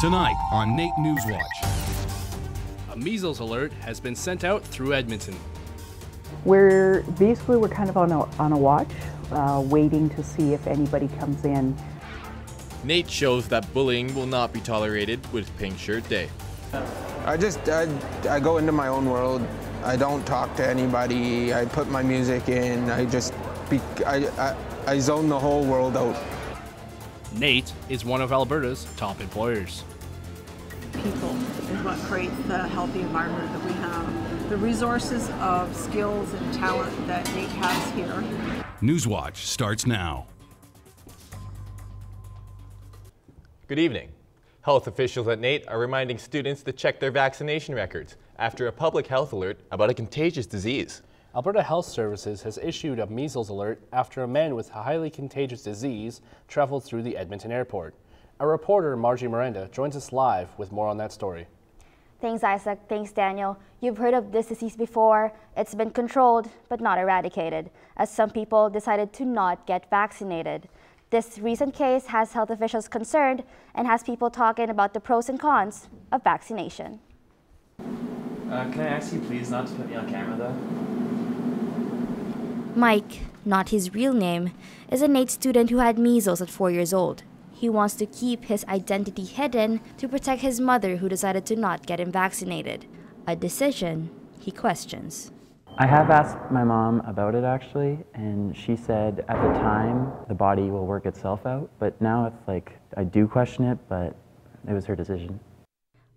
Tonight on NAIT NewsWatch. A measles alert has been sent out through Edmonton. We're kind of on a watch, waiting to see if anybody comes in. NAIT shows that bullying will not be tolerated with Pink Shirt Day. I go into my own world. I don't talk to anybody. I put my music in. I zone the whole world out. NAIT is one of Alberta's top employers. People is what creates the healthy environment that we have. The resources of skills and talent that NAIT has here. NewsWatch starts now. Good evening. Health officials at NAIT are reminding students to check their vaccination records after a public health alert about a contagious disease. Alberta Health Services has issued a measles alert after a man with a highly contagious disease traveled through the Edmonton airport. Our reporter, Margie Miranda, joins us live with more on that story. Thanks, Isaac. Thanks, Daniel. You've heard of this disease before. It's been controlled, but not eradicated, as some people decided to not get vaccinated. This recent case has health officials concerned and has people talking about the pros and cons of vaccination. Can I ask you please not to put me on camera though? Mike, not his real name, is a NAIT student who had measles at 4 years old. He wants to keep his identity hidden to protect his mother who decided to not get him vaccinated. A decision he questions. I have asked my mom about it actually, and she said at the time the body will work itself out, but now it's like I do question it, but it was her decision.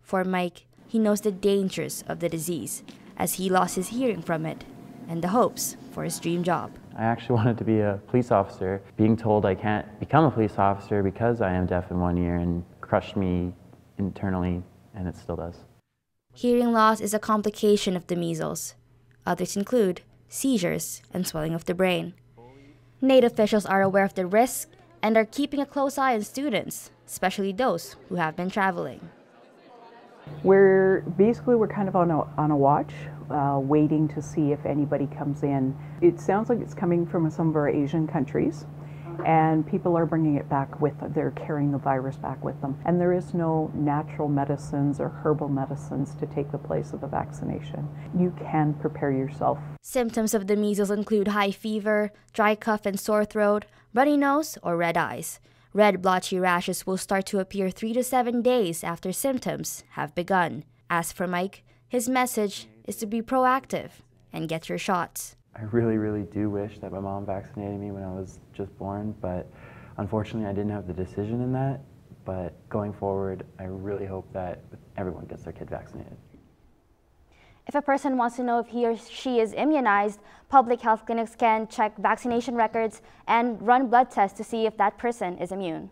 For Mike, he knows the dangers of the disease as he lost his hearing from it and the hopes for his dream job. I actually wanted to be a police officer. Being told I can't become a police officer because I am deaf in 1 ear and crushed me internally, and it still does. Hearing loss is a complication of the measles. Others include seizures and swelling of the brain. NAIT officials are aware of the risk and are keeping a close eye on students, especially those who have been traveling. We're kind of on a watch, waiting to see if anybody comes in. It sounds like it's coming from some of our Asian countries, and people are bringing it back with them. They're carrying the virus back with them. And there is no natural medicines or herbal medicines to take the place of the vaccination. You can prepare yourself. Symptoms of the measles include high fever, dry cough and sore throat, runny nose, or red eyes. Red blotchy rashes will start to appear 3 to 7 days after symptoms have begun. As for Mike, his message is to be proactive and get your shots. I really do wish that my mom vaccinated me when I was just born, but unfortunately I didn't have the decision in that. But going forward, I really hope that everyone gets their kid vaccinated. If a person wants to know if he or she is immunized, public health clinics can check vaccination records and run blood tests to see if that person is immune.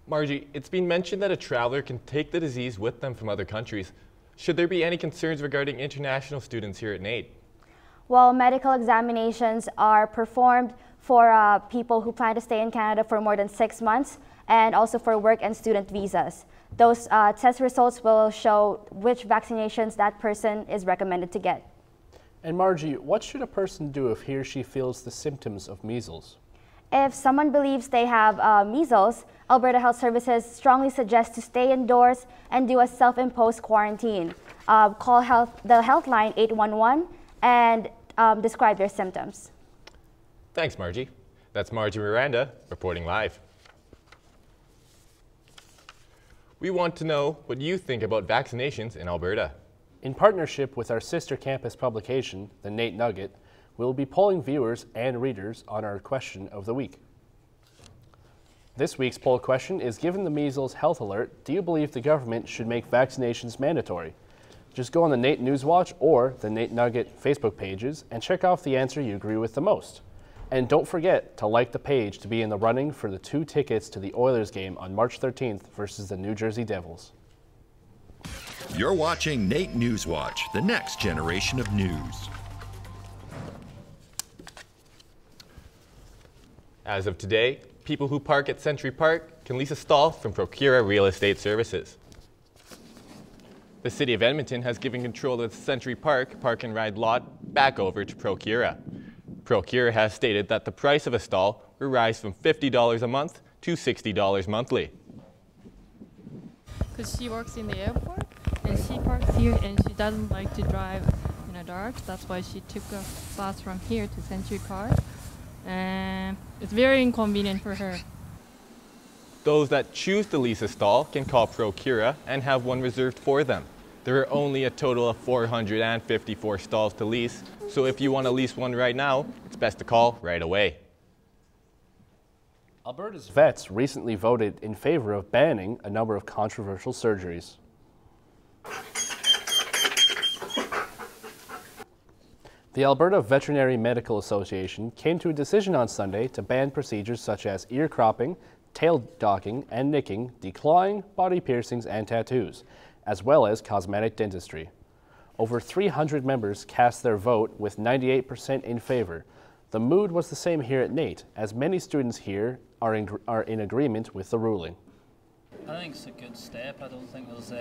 Margie, it's been mentioned that a traveler can take the disease with them from other countries. Should there be any concerns regarding international students here at NAIT? Well, medical examinations are performed for people who plan to stay in Canada for more than 6 months, and also for work and student visas. Those test results will show which vaccinations that person is recommended to get. And Margie, what should a person do if he or she feels the symptoms of measles? If someone believes they have measles, Alberta Health Services strongly suggests to stay indoors and do a self-imposed quarantine. Call the health line 811 and describe their symptoms. Thanks, Margie. That's Margie Miranda reporting live. We want to know what you think about vaccinations in Alberta. In partnership with our sister campus publication, the NAIT Nugget, we'll be polling viewers and readers on our question of the week. This week's poll question is, given the measles health alert, do you believe the government should make vaccinations mandatory? Just go on the NAIT NewsWatch or the NAIT Nugget Facebook pages and check off the answer you agree with the most. And don't forget to like the page to be in the running for the 2 tickets to the Oilers game on March 13th versus the New Jersey Devils. You're watching NAIT NewsWatch, the next generation of news. As of today, people who park at Century Park can lease a stall from Procura Real Estate Services. The City of Edmonton has given control of the Century Park park and ride lot back over to Procura. Procura has stated that the price of a stall will rise from $50 a month to $60 monthly. because she works in the airport and she parks here and she doesn't like to drive in the dark. That's why she took a bus from here to Century Park, and it's very inconvenient for her. Those that choose to lease a stall can call Procura and have one reserved for them. There are only a total of 454 stalls to lease, so if you want to lease one right now, it's best to call right away. Alberta's vets recently voted in favor of banning a number of controversial surgeries. The Alberta Veterinary Medical Association came to a decision on Sunday to ban procedures such as ear cropping, tail docking and nicking, declawing, body piercings and tattoos, as well as cosmetic dentistry. Over 300 members cast their vote with 98% in favor. The mood was the same here at NAIT, as many students here are in agreement with the ruling. I think it's a good step. I don't think there's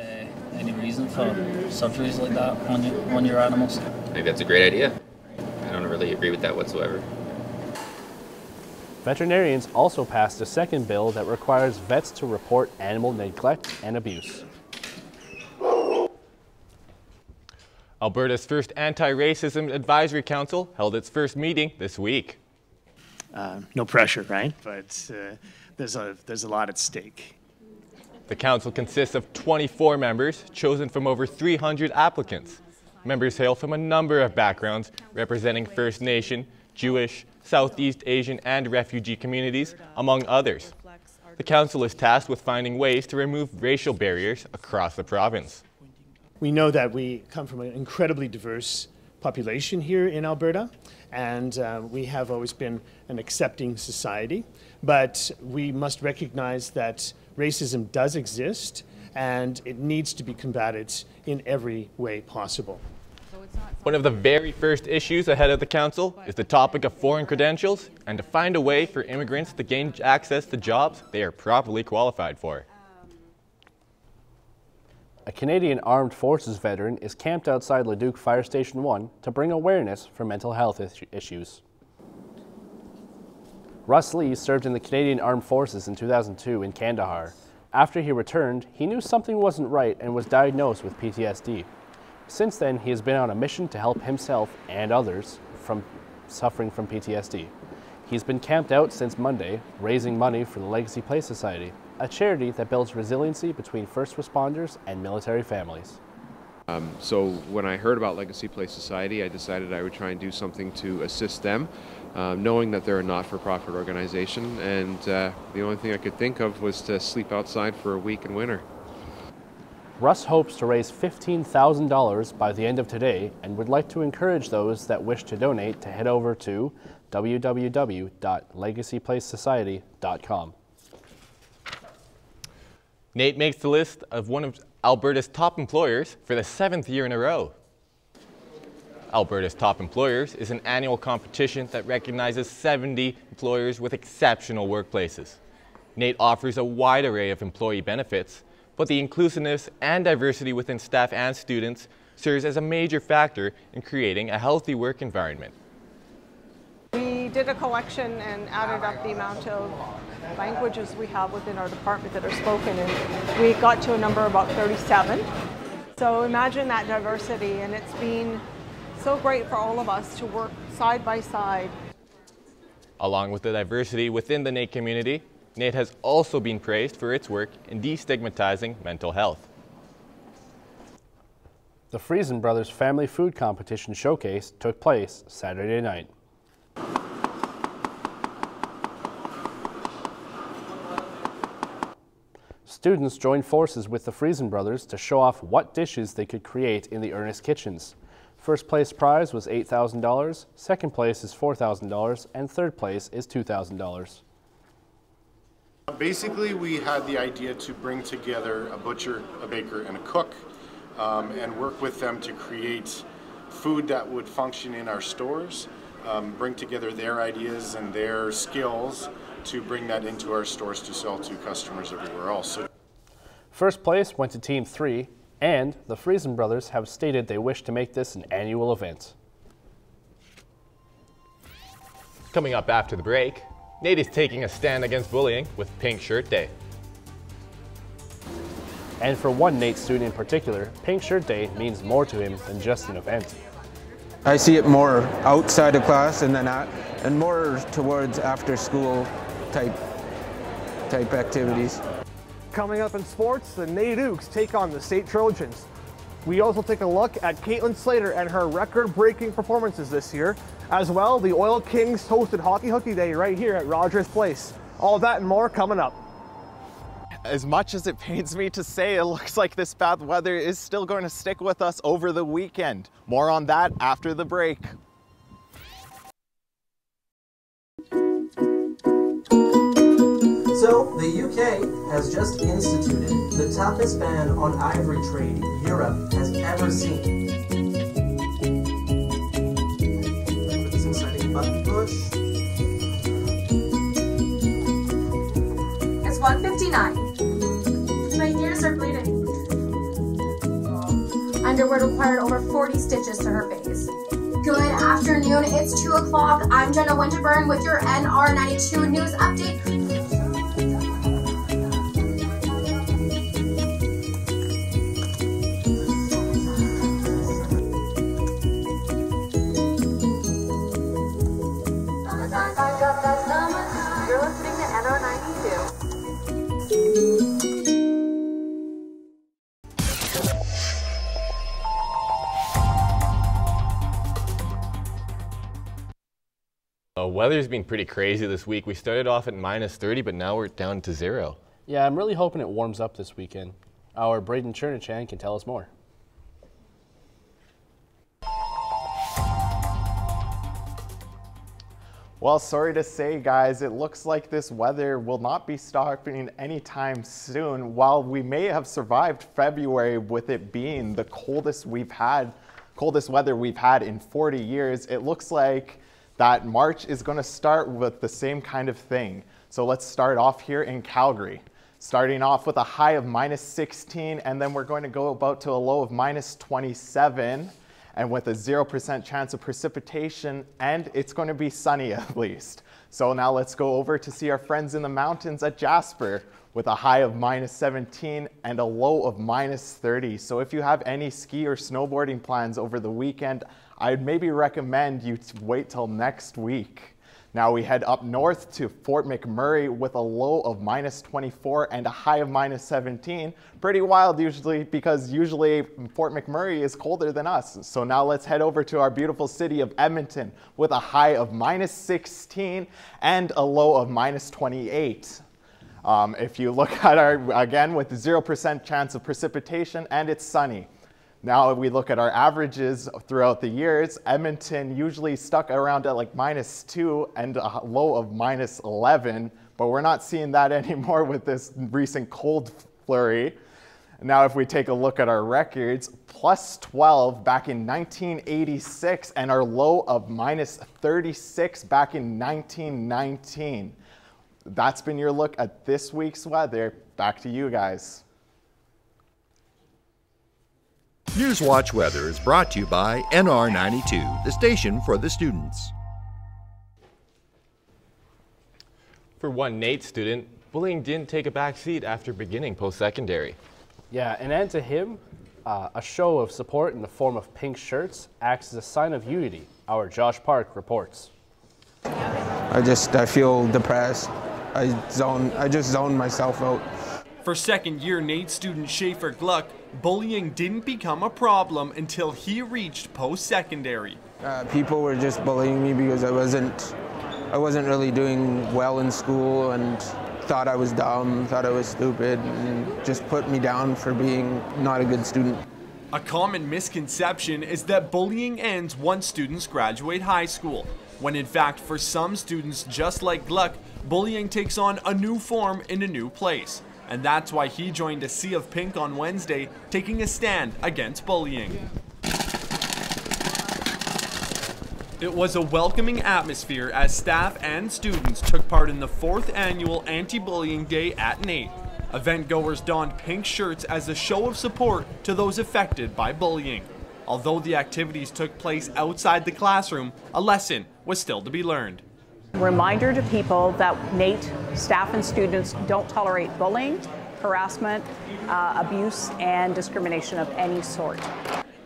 any reason for surgeries like that on your animals. I think that's a great idea. I don't really agree with that whatsoever. Veterinarians also passed a second bill that requires vets to report animal neglect and abuse. Alberta's first Anti-Racism Advisory Council held its first meeting this week. No pressure, right? But there's a lot at stake. The council consists of 24 members, chosen from over 300 applicants. Members hail from a number of backgrounds, representing First Nation, Jewish, Southeast Asian and refugee communities, among others. The council is tasked with finding ways to remove racial barriers across the province. We know that we come from an incredibly diverse population here in Alberta, and we have always been an accepting society, but we must recognize that racism does exist and it needs to be combated in every way possible. One of the very first issues ahead of the council is the topic of foreign credentials and to find a way for immigrants to gain access to jobs they are properly qualified for. A Canadian Armed Forces veteran is camped outside Leduc Fire Station 1 to bring awareness for mental health issues. Russ Lee served in the Canadian Armed Forces in 2002 in Kandahar. After he returned, he knew something wasn't right and was diagnosed with PTSD. Since then, he has been on a mission to help himself and others from suffering from PTSD. He's been camped out since Monday, raising money for the Legacy Place Society, a charity that builds resiliency between first responders and military families. So when I heard about Legacy Place Society, I decided I would try and do something to assist them, knowing that they're a not-for-profit organization, and the only thing I could think of was to sleep outside for a week in winter. Russ hopes to raise $15,000 by the end of today and would like to encourage those that wish to donate to head over to www.legacyplacesociety.com. NAIT makes the list of one of Alberta's top employers for the 7th year in a row. Alberta's Top Employers is an annual competition that recognizes 70 employers with exceptional workplaces. NAIT offers a wide array of employee benefits, but the inclusiveness and diversity within staff and students serves as a major factor in creating a healthy work environment. We did a collection and added up the amount of languages we have within our department that are spoken, and we got to a number about 37. So imagine that diversity, and it's been so great for all of us to work side by side. Along with the diversity within the NAIT community, NAIT has also been praised for its work in destigmatizing mental health. The Friesen Brothers Family Food Competition Showcase took place Saturday night. Students joined forces with the Friesen Brothers to show off what dishes they could create in the Ernest kitchens. First place prize was $8,000, second place is $4,000, and third place is $2,000. Basically, we had the idea to bring together a butcher, a baker, and a cook and work with them to create food that would function in our stores, bring together their ideas and their skills to bring that into our stores to sell to customers everywhere else. First place went to Team 3, and the Friesen Brothers have stated they wish to make this an annual event. Coming up after the break, NAIT is taking a stand against bullying with Pink Shirt Day. And for one NAIT student in particular, Pink Shirt Day means more to him than just an event. I see it more outside of class and more towards after school type activities. Coming up in sports, the NAIT Ukes take on the State Trojans. We also take a look at Caitlin Slater and her record-breaking performances this year. As well, the Oil Kings hosted Hockey Hooky Day right here at Rogers Place. All that and more coming up. As much as it pains me to say, it looks like this bad weather is still going to stick with us over the weekend. More on that after the break. So, the UK has just instituted the toughest ban on ivory trade Europe has ever seen. Put this inside a button push. It's 1:59. My ears are bleeding. Underwear required over 40 stitches to her face. Good afternoon, it's 2 o'clock. I'm Jenna Winterburn with your NR92 News Update. You're listening to NR92. The weather's been pretty crazy this week. We started off at -30, but now we're down to 0. Yeah, I'm really hoping it warms up this weekend. Our Braden Chernachan can tell us more. Well, sorry to say, guys, it looks like this weather will not be stopping anytime soon. While we may have survived February with it being the coldest weather we've had in 40 years, it looks like that March is going to start with the same kind of thing. So let's start off here in Calgary. Starting off with a high of -16, and then we're going to go about to a low of -27. And with a 0% chance of precipitation, and it's going to be sunny at least. So now let's go over to see our friends in the mountains at Jasper with a high of -17 and a low of -30. So if you have any ski or snowboarding plans over the weekend, I'd maybe recommend you to wait till next week. Now we head up north to Fort McMurray with a low of -24 and a high of -17. Pretty wild usually, because usually Fort McMurray is colder than us. So now let's head over to our beautiful city of Edmonton with a high of -16 and a low of -28. If you look at again with 0% chance of precipitation, and it's sunny. Now, if we look at our averages throughout the years, Edmonton usually stuck around at like -2 and a low of -11, but we're not seeing that anymore with this recent cold flurry. Now, if we take a look at our records, +12 back in 1986 and our low of -36 back in 1919. That's been your look at this week's weather. Back to you guys. NewsWatch Weather is brought to you by NR92, the station for the students. For one NAIT student, bullying didn't take a back seat after beginning post-secondary. Yeah, and to him, a show of support in the form of pink shirts acts as a sign of unity. Our Josh Park reports. I feel depressed. I just zone myself out. For second-year NAIT student Schaefer Gluck, bullying didn't become a problem until he reached post-secondary. People were just bullying me because I wasn't really doing well in school and thought I was dumb, thought I was stupid, and just put me down for being not a good student. A common misconception is that bullying ends once students graduate high school, when in fact for some students just like Gluck, bullying takes on a new form in a new place. And that's why he joined a Sea of Pink on Wednesday, taking a stand against bullying. It was a welcoming atmosphere as staff and students took part in the 4th annual Anti-Bullying Day at NAIT. Event goers donned pink shirts as a show of support to those affected by bullying. Although the activities took place outside the classroom, a lesson was still to be learned. Reminder to people that NAIT staff and students don't tolerate bullying, harassment, abuse, and discrimination of any sort.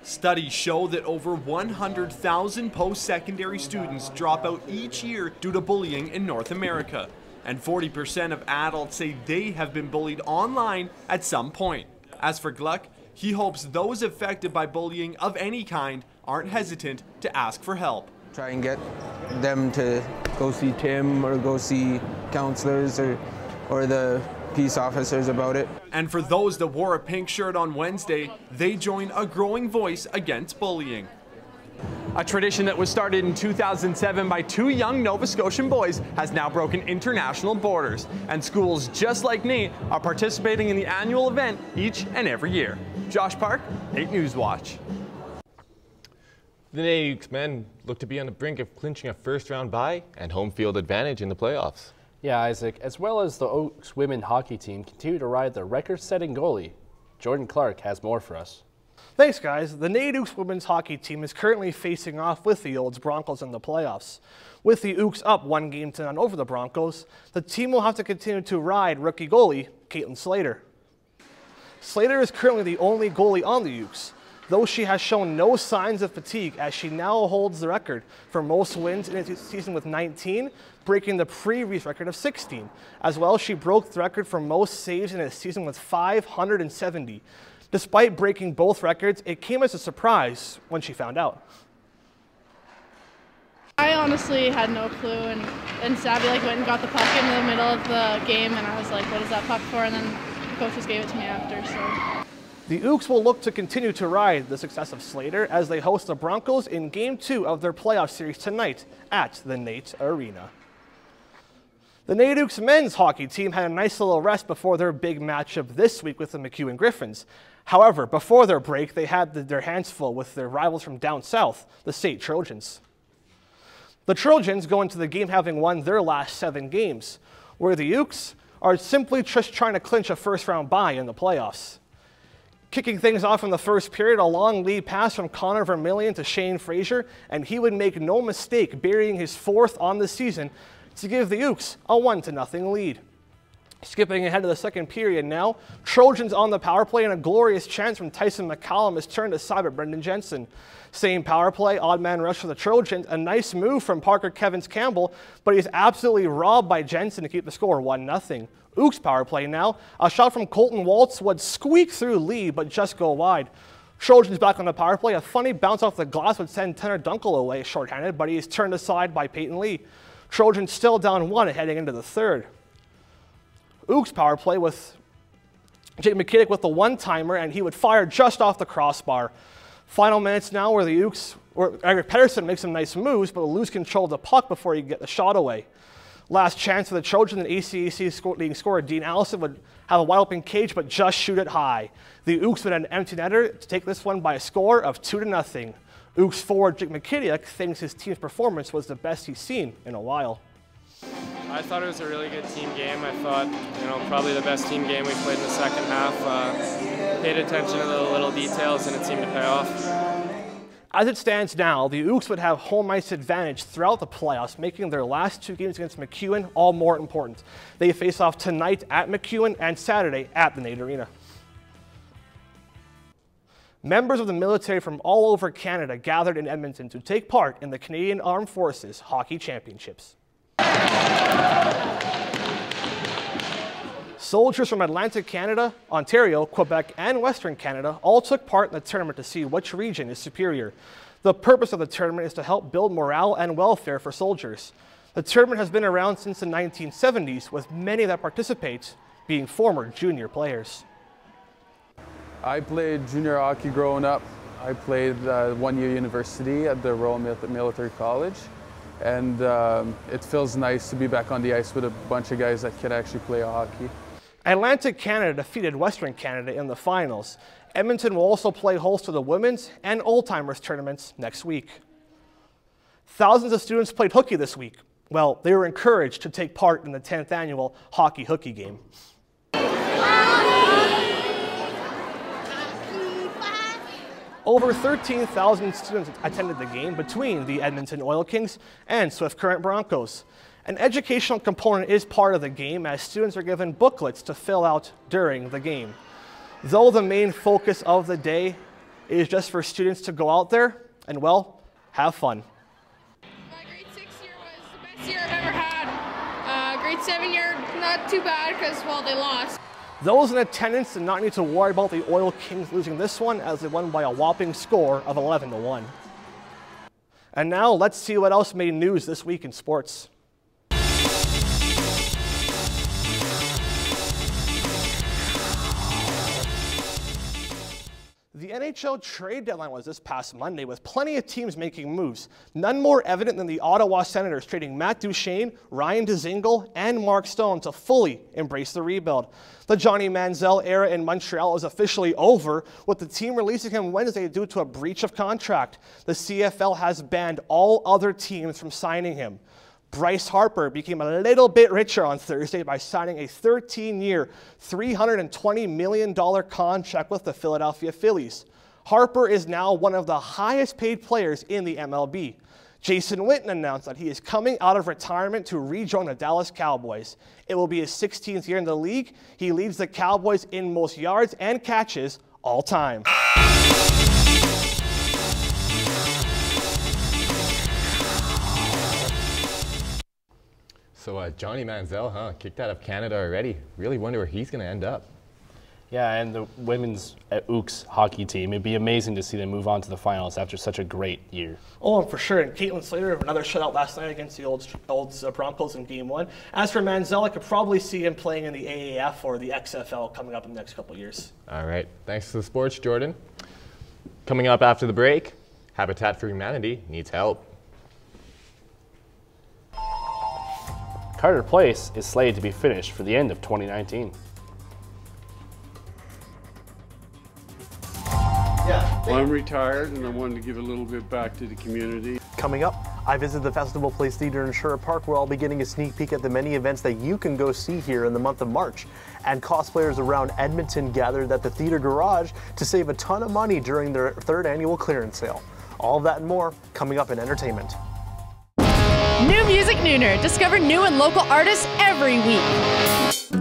Studies show that over 100,000 post-secondary students drop out each year due to bullying in North America. And 40% of adults say they have been bullied online at some point. As for Gluck, he hopes those affected by bullying of any kind aren't hesitant to ask for help. Try and get them to go see Tim or go see counselors or the peace officers about it. And for those that wore a pink shirt on Wednesday, they join a growing voice against bullying. A tradition that was started in 2007 by two young Nova Scotian boys has now broken international borders, and schools just like NAIT are participating in the annual event each and every year. Josh Park, NAIT NewsWatch. The NAIT men look to be on the brink of clinching a first-round bye and home field advantage in the playoffs. Yeah, Isaac, as well as the Oaks women hockey team continue to ride their record-setting goalie. Jordan Clark has more for us. Thanks, guys. The NAIT Ooks women's hockey team is currently facing off with the Olds Broncos in the playoffs. With the Ooks up 1-0 over the Broncos, the team will have to continue to ride rookie goalie Caitlin Slater. Slater is currently the only goalie on the Ooks, though she has shown no signs of fatigue as she now holds the record for most wins in a season with 19, breaking the previous record of 16. As well, she broke the record for most saves in a season with 570. Despite breaking both records, it came as a surprise when she found out. I honestly had no clue, and Savvy went and got the puck in the middle of the game, and I was like, what is that puck for? And then the coach just gave it to me after. So. The Ooks will look to continue to ride the success of Slater as they host the Broncos in Game 2 of their playoff series tonight at the NAIT Arena. The NAIT Ooks men's hockey team had a nice little rest before their big matchup this week with the MacEwan Griffins. However, before their break, they had their hands full with their rivals from down south, the St. Trojans. The Trojans go into the game having won their last 7 games, where the Ooks are simply just trying to clinch a first-round bye in the playoffs. Kicking things off in the first period, a long lead pass from Connor Vermillion to Shane Fraser, and he would make no mistake burying his 4th on the season to give the Ooks a 1-0 lead. Skipping ahead to the second period now, Trojans on the power play and a glorious chance from Tyson McCallum is turned aside by Brendan Jensen. Same power play, odd man rush for the Trojans, a nice move from Parker Kevins-Campbell, but he's absolutely robbed by Jensen to keep the score 1-0. Ooks power play now, a shot from Colton Waltz would squeak through Lee but just go wide. Trojans back on the power play, a funny bounce off the glass would send Tanner Dunkel away shorthanded, but he is turned aside by Peyton Lee. Trojans still down 1 heading into the third. Ooks power play with Jake McKittick with the one-timer, and he would fire just off the crossbar. Final minutes now where the Ooks, or Eric Pedersen makes some nice moves, but will lose control of the puck before he can get the shot away. Last chance for the Trojans, and ACAC leading scorer Dean Allison would have a wide open cage, but just shoot it high. The Ooks would have an empty netter to take this one by a score of 2-0. Ooks forward Jake McKittick thinks his team's performance was the best he's seen in a while. I thought it was a really good team game. I thought, probably the best team game we played in the second half. Paid attention to the little details, and it seemed to pay off. As it stands now, the Ooks would have home ice advantage throughout the playoffs, making their last 2 games against MacEwan all more important. They face off tonight at MacEwan and Saturday at the NAIT Arena. Members of the military from all over Canada gathered in Edmonton to take part in the Canadian Armed Forces Hockey Championships. Soldiers from Atlantic Canada, Ontario, Quebec, and Western Canada all took part in the tournament to see which region is superior. The purpose of the tournament is to help build morale and welfare for soldiers. The tournament has been around since the 1970s, with many that participate being former junior players. I played junior hockey growing up. I played 1-year university at the Royal Military College. And it feels nice to be back on the ice with a bunch of guys that can actually play hockey. Atlantic Canada defeated Western Canada in the finals. Edmonton will also play host to the women's and old-timers tournaments next week. Thousands of students played hooky this week. Well, they were encouraged to take part in the 10th annual Hockey Hooky Game. Over 13,000 students attended the game between the Edmonton Oil Kings and Swift Current Broncos. An educational component is part of the game as students are given booklets to fill out during the game. Though the main focus of the day is just for students to go out there and, well, have fun. My grade 6 year was the best year I've ever had. Grade 7 year, not too bad because, well, they lost. Those in attendance did not need to worry about the Oil Kings losing this one as they won by a whopping score of 11-1. And now let's see what else made news this week in sports. The NHL trade deadline was this past Monday with plenty of teams making moves. None more evident than the Ottawa Senators trading Matt Duchene, Ryan Dzingel, and Mark Stone to fully embrace the rebuild. The Johnny Manziel era in Montreal is officially over, with the team releasing him Wednesday due to a breach of contract. The CFL has banned all other teams from signing him. Bryce Harper became a little bit richer on Thursday by signing a 13-year, $320 million contract with the Philadelphia Phillies. Harper is now one of the highest paid players in the MLB. Jason Witten announced that he is coming out of retirement to rejoin the Dallas Cowboys. It will be his 16th year in the league. He leads the Cowboys in most yards and catches all time. So Johnny Manziel, kicked out of Canada already. Really wonder where he's going to end up. Yeah, and the women's Ooks hockey team, it'd be amazing to see them move on to the finals after such a great year. Oh, for sure. And Caitlin Slater, another shutout last night against the old Broncos in Game 1. As for Manziel, I could probably see him playing in the AAF or the XFL coming up in the next couple of years. All right. Thanks to the sports, Jordan. Coming up after the break, Habitat for Humanity needs help. Carter Place is slated to be finished for the end of 2019. Well, I'm retired and I wanted to give a little bit back to the community. Coming up, I visit the Festival Place Theater in Sherwood Park where I'll be getting a sneak peek at the many events that you can go see here in the month of March. And cosplayers around Edmonton gathered at the Theater Garage to save a ton of money during their 3rd annual clearance sale. All of that and more coming up in entertainment. New Music Nooner. Discover new and local artists every week.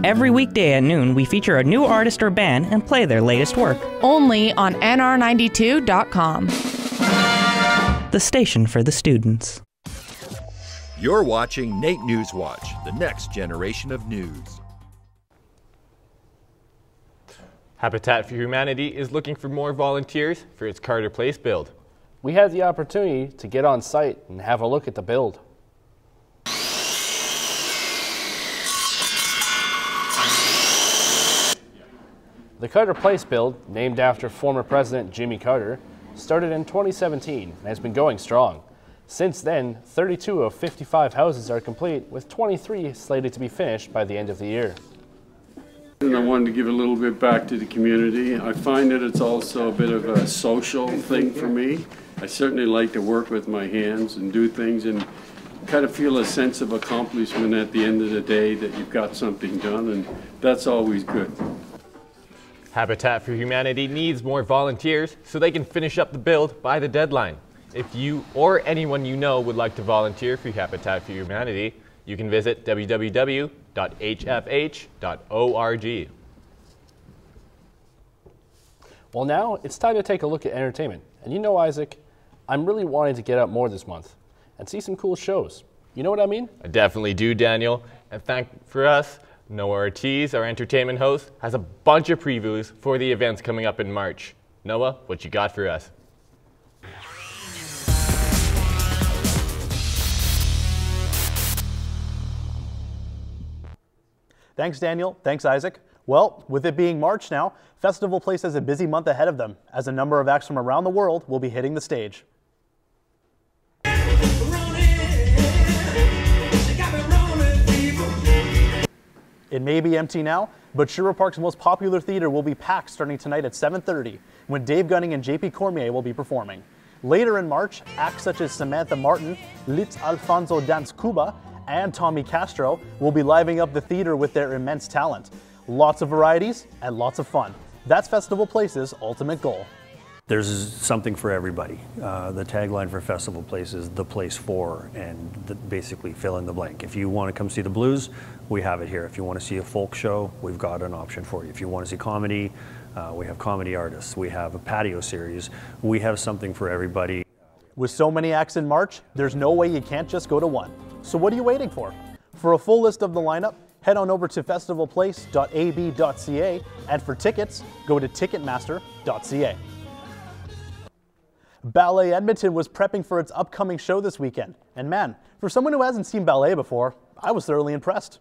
Every weekday at noon, we feature a new artist or band and play their latest work. Only on nr92.com. The station for the students. You're watching NAIT NewsWatch, the next generation of news. Habitat for Humanity is looking for more volunteers for its Carter Place build. We had the opportunity to get on site and have a look at the build. The Carter Place build, named after former President Jimmy Carter, started in 2017 and has been going strong. Since then, 32 of 55 houses are complete, with 23 slated to be finished by the end of the year. And I wanted to give a little bit back to the community. I find that it's also a bit of a social thing for me. I certainly like to work with my hands and do things and kind of feel a sense of accomplishment at the end of the day that you've got something done, and that's always good. Habitat for Humanity needs more volunteers so they can finish up the build by the deadline. If you or anyone you know would like to volunteer for Habitat for Humanity, you can visit www.hfh.org. Well, now it's time to take a look at entertainment. And you know, Isaac, I'm really wanting to get out more this month and see some cool shows. You know what I mean? I definitely do, Daniel. And for us, Noah Ortiz, our entertainment host, has a bunch of previews for the events coming up in March. Noah, what you got for us? Thanks, Daniel. Thanks, Isaac. Well, with it being March now, Festival Place has a busy month ahead of them, as a number of acts from around the world will be hitting the stage. It may be empty now, but Sherwood Park's most popular theater will be packed starting tonight at 7:30, when Dave Gunning and JP Cormier will be performing. Later in March, acts such as Samantha Martin, Litz Alfonso Dance Cuba, and Tommy Castro will be livening up the theater with their immense talent. Lots of varieties and lots of fun. That's Festival Place's ultimate goal. There's something for everybody. The tagline for Festival Place is the place for, and basically fill in the blank. If you want to come see the blues, we have it here. If you want to see a folk show, we've got an option for you. If you want to see comedy, we have comedy artists. We have a patio series. We have something for everybody. With so many acts in March, there's no way you can't just go to one. So what are you waiting for? For a full list of the lineup, head on over to festivalplace.ab.ca, and for tickets, go to ticketmaster.ca. Ballet Edmonton was prepping for its upcoming show this weekend, and man, for someone who hasn't seen ballet before, I was thoroughly impressed.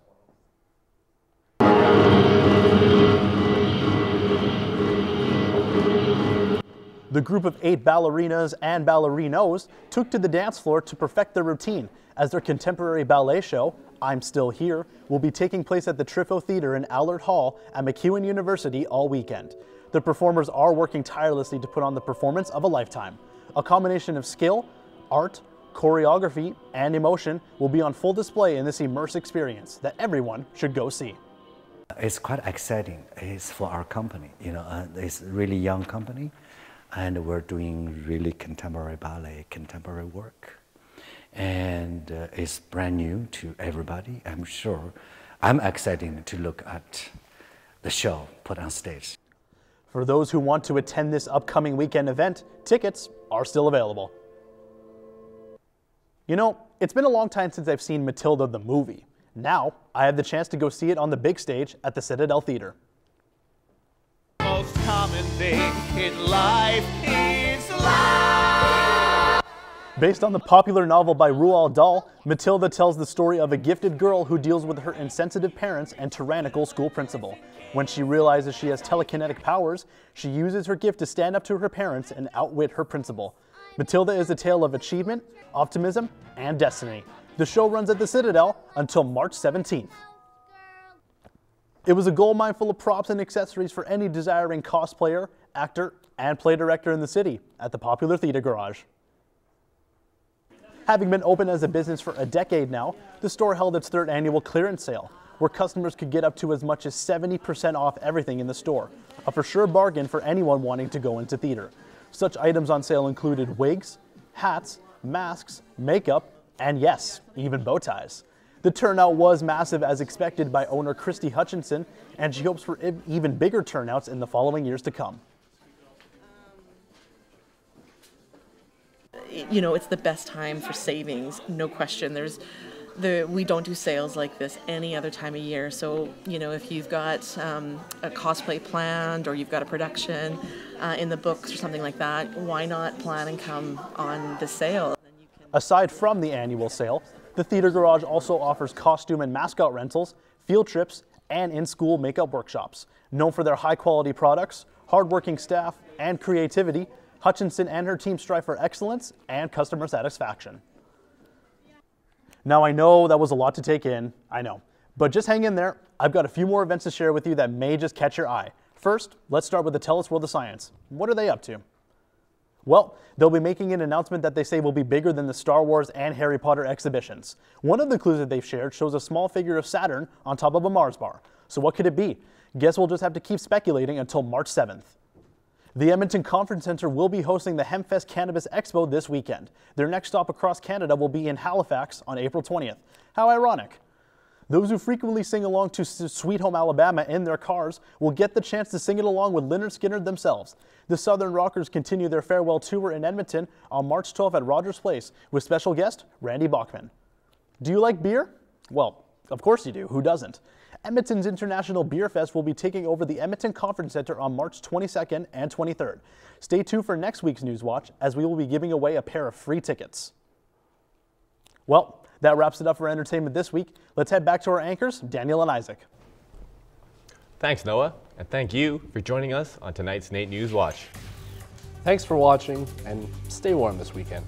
The group of 8 ballerinas and ballerinos took to the dance floor to perfect their routine as their contemporary ballet show, I'm Still Here, will be taking place at the Trifo Theatre in Allard Hall at MacEwan University all weekend. The performers are working tirelessly to put on the performance of a lifetime. A combination of skill, art, choreography, and emotion will be on full display in this immersive experience that everyone should go see. It's quite exciting. It's for our company. It's a really young company, and we're doing really contemporary ballet, contemporary work. And it's brand new to everybody, I'm sure. I'm excited to look at the show put on stage. For those who want to attend this upcoming weekend event, tickets are still available. You know, it's been a long time since I've seen Matilda the movie. Now, I have the chance to go see it on the big stage at the Citadel Theatre. Most common thing in life is life. Based on the popular novel by Roald Dahl, Matilda tells the story of a gifted girl who deals with her insensitive parents and tyrannical school principal. When she realizes she has telekinetic powers, she uses her gift to stand up to her parents and outwit her principal. Matilda is a tale of achievement, optimism, and destiny. The show runs at the Citadel until March 17th. It was a goldmine full of props and accessories for any desiring cosplayer, actor, and play director in the city at the popular Theatre Garage. Having been open as a business for a decade now, the store held its 3rd annual clearance sale, where customers could get up to as much as 70% off everything in the store, a for sure bargain for anyone wanting to go into theater. Such items on sale included wigs, hats, masks, makeup, and yes, even bow ties. The turnout was massive as expected by owner Christy Hutchinson, and she hopes for even bigger turnouts in the following years to come. You know, it's the best time for savings, no question. We don't do sales like this any other time of year. So, you know, if you've got a cosplay planned or you've got a production in the books or something like that, why not plan and come on the sale? Aside from the annual sale, the Theatre Garage also offers costume and mascot rentals, field trips, and in-school makeup workshops. Known for their high-quality products, hardworking staff, and creativity, Hutchinson and her team strive for excellence and customer satisfaction. Now, I know that was a lot to take in, I know, but just hang in there. I've got a few more events to share with you that may just catch your eye. First, let's start with the Tell Us World of Science. What are they up to? Well, they'll be making an announcement that they say will be bigger than the Star Wars and Harry Potter exhibitions. One of the clues that they've shared shows a small figure of Saturn on top of a Mars bar. So what could it be? Guess we'll just have to keep speculating until March 7th. The Edmonton Conference Centre will be hosting the Hempfest Cannabis Expo this weekend. Their next stop across Canada will be in Halifax on April 20th. How ironic. Those who frequently sing along to Sweet Home Alabama in their cars will get the chance to sing it along with Lynyrd Skynyrd themselves. The Southern Rockers continue their farewell tour in Edmonton on March 12th at Rogers Place with special guest Randy Bachman. Do you like beer? Well, of course you do. Who doesn't? Edmonton's International Beer Fest will be taking over the Edmonton Conference Centre on March 22nd and 23rd. Stay tuned for next week's NewsWatch as we will be giving away a pair of free tickets. Well, that wraps it up for entertainment this week. Let's head back to our anchors, Daniel and Isaac. Thanks, Noah, and thank you for joining us on tonight's NAIT NewsWatch. Thanks for watching, and stay warm this weekend.